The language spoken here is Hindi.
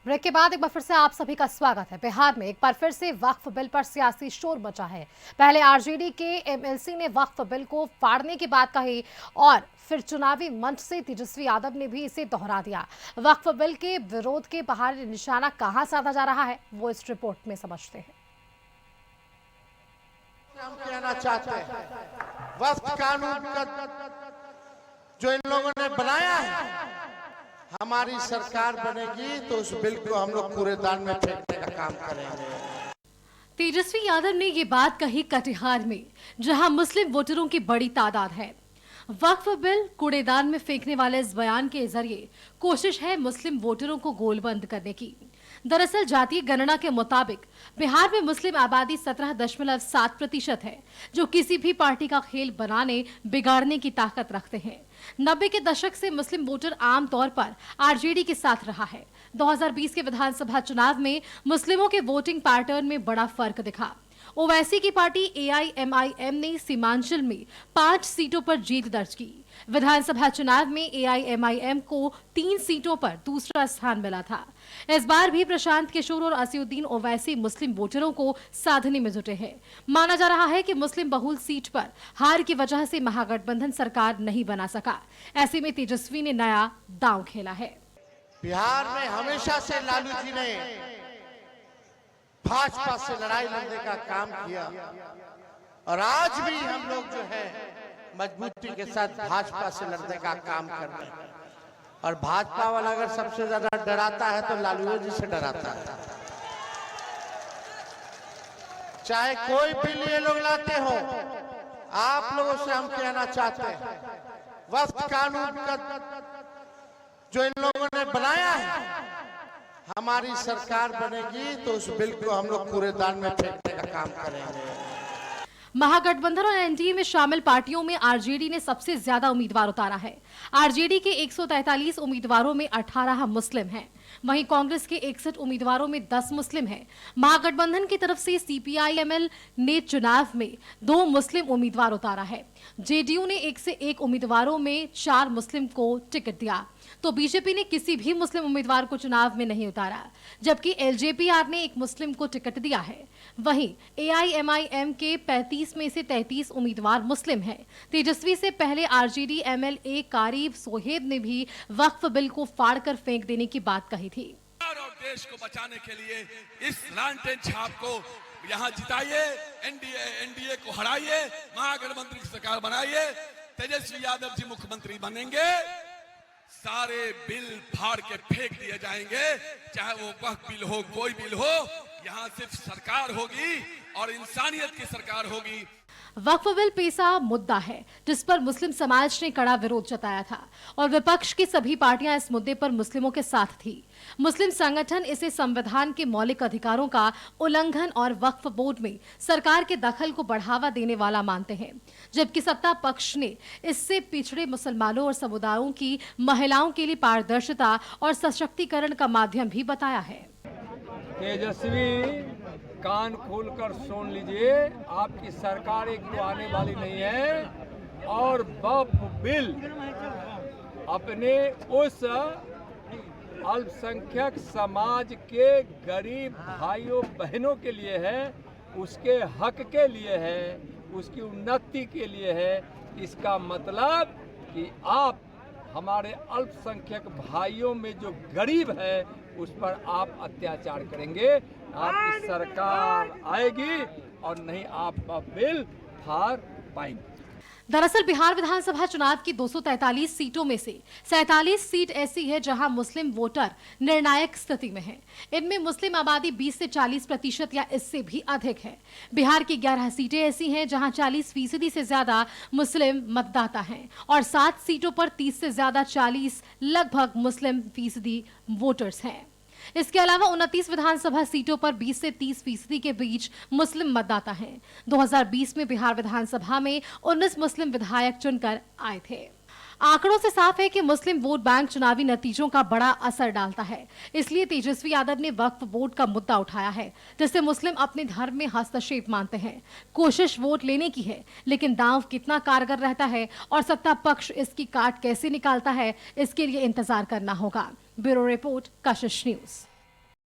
ब्रेक के बाद एक बार फिर से आप सभी का स्वागत है। बिहार में एक बार फिर से वक्फ बिल पर सियासी शोर मचा है। पहले आरजेडी के एमएलसी ने वक्फ बिल को फाड़ने की बात कही और फिर चुनावी मंच से तेजस्वी यादव ने भी इसे दोहरा दिया। वक्फ बिल के विरोध के बाहर निशाना कहां साधा जा रहा है, वो इस रिपोर्ट में समझते हैं। हम कहना चाहते हैं, वक्फ कानून का जो इन लोगों ने बनाया है, हमारी सरकार बनेगी तो उस बिल को हम लोग कूड़ेदान में फेंकने का काम करेंगे। तेजस्वी यादव ने ये बात कही कटिहार में, जहां मुस्लिम वोटरों की बड़ी तादाद है। वक्फ बिल कूड़ेदान में फेंकने वाले इस बयान के जरिए कोशिश है मुस्लिम वोटरों को गोलबंद करने की। दरअसल जातीय गणना के मुताबिक बिहार में मुस्लिम आबादी 17.7% है, जो किसी भी पार्टी का खेल बनाने बिगाड़ने की ताकत रखते हैं। 90 के दशक से मुस्लिम वोटर आमतौर पर आरजेडी के साथ रहा है। 2020 के विधानसभा चुनाव में मुस्लिमों के वोटिंग पैटर्न में बड़ा फर्क दिखा। ओवैसी की पार्टी एआईएमआईएम ने सीमांचल में 5 सीटों पर जीत दर्ज की। विधानसभा चुनाव में एआईएमआईएम को 3 सीटों पर दूसरा स्थान मिला था। इस बार भी प्रशांत किशोर और असयुद्दीन ओवैसी मुस्लिम वोटरों को साधने में जुटे हैं। माना जा रहा है कि मुस्लिम बहुल सीट पर हार की वजह से महागठबंधन सरकार नहीं बना सका। ऐसे में तेजस्वी ने नया दांव खेला है। बिहार में हमेशा से लालू जी ने भाजपा से लड़ाई लड़ने का काम किया और आज भी हम लोग जो है मजबूती के साथ भाजपा से लड़ने का काम कर रहे हैं। और भाजपा वाला अगर सबसे ज्यादा डराता है तो लालू जी से डराता है। चाहे कोई बिल ये लोग लाते हो, आप लोगों से हम कहना चाहते हैं, वक्फ कानून का जो इन लोगों ने बनाया है, हमारी सरकार बनेगी तो उस बिल को हम लोग कूड़ेदान में फेंकने का काम करेंगे। महागठबंधन और एनडीए में शामिल पार्टियों में आरजेडी ने सबसे ज्यादा उम्मीदवार उतारा है। आरजेडी के 143 उम्मीदवारों में 18 मुस्लिम हैं। वहीं कांग्रेस के 61 उम्मीदवारों में 10 मुस्लिम हैं। महागठबंधन की तरफ से सीपीआईएमएल ने चुनाव में 2 मुस्लिम उम्मीदवार उतारा है। जेडीयू ने 1 से 1 उम्मीदवारों में 4 मुस्लिम को टिकट दिया, तो बीजेपी ने किसी भी मुस्लिम उम्मीदवार को चुनाव में नहीं उतारा, जबकि एलजेपीआर ने 1 मुस्लिम को टिकट दिया है। वहीं एआईएमआईएम के 35 में से 33 उम्मीदवार मुस्लिम हैं। तेजस्वी से पहले आरजेडी एमएलए कारिब सोहेब ने भी वक्फ बिल को फाड़कर फेंक देने की बात कही थी। और देश को बचाने के लिए इस लालटेन छाप को यहाँ जिताइए, एनडीए को हराइए, महागठबंधन की सरकार बनाइए, तेजस्वी यादव जी मुख्यमंत्री बनेंगे, सारे बिल फाड़ के फेंक दिए जाएंगे। चाहे वो वक्फ बिल हो, कोई बिल हो, यहाँ सिर्फ सरकार होगी और इंसानियत की सरकार होगी। वक्फ बिल पेशा मुद्दा है जिस पर मुस्लिम समाज ने कड़ा विरोध जताया था और विपक्ष की सभी पार्टियां इस मुद्दे पर मुस्लिमों के साथ थी। मुस्लिम संगठन इसे संविधान के मौलिक अधिकारों का उल्लंघन और वक्फ बोर्ड में सरकार के दखल को बढ़ावा देने वाला मानते हैं, जबकि सत्ता पक्ष ने इससे पिछड़े मुसलमानों और समुदायों की महिलाओं के लिए पारदर्शिता और सशक्तिकरण का माध्यम भी बताया है। तेजस्वी, कान खोलकर सुन लीजिए, आपकी सरकार एक तो आने वाली नहीं है और वक्फ बिल अपने उस अल्पसंख्यक समाज के गरीब भाइयों बहनों के लिए है, उसके हक के लिए है, उसकी उन्नति के लिए है। इसका मतलब कि आप हमारे अल्पसंख्यक भाइयों में जो गरीब है उस पर आप अत्याचार करेंगे। आपकी सरकार आएगी और नहीं आप बिल फाड़ पाएंगे। दरअसल बिहार विधानसभा चुनाव की 243 सीटों में से 47 सीट ऐसी है जहां मुस्लिम वोटर निर्णायक स्थिति में हैं। इनमें मुस्लिम आबादी 20 से 40% या इससे भी अधिक है। बिहार की 11 सीटें ऐसी हैं जहां 40% से ज्यादा मुस्लिम मतदाता हैं और 7 सीटों पर 30 से ज्यादा 40 लगभग मुस्लिम फीसदी वोटर्स हैं। इसके अलावा 29 विधानसभा सीटों पर 20 से 30% के बीच मुस्लिम मतदाता हैं। 2020 में बिहार विधानसभा में 19 मुस्लिम विधायक चुनकर आए थे। आंकड़ों से साफ है कि मुस्लिम वोट बैंक चुनावी नतीजों का बड़ा असर डालता है। इसलिए तेजस्वी यादव ने वक्फ बोर्ड का मुद्दा उठाया है, जिससे मुस्लिम अपने धर्म में हस्तक्षेप मानते हैं। कोशिश वोट लेने की है, लेकिन दांव कितना कारगर रहता है और सत्ता पक्ष इसकी काट कैसे निकालता है, इसके लिए इंतजार करना होगा। ब्यूरो रिपोर्ट, कशिश न्यूज।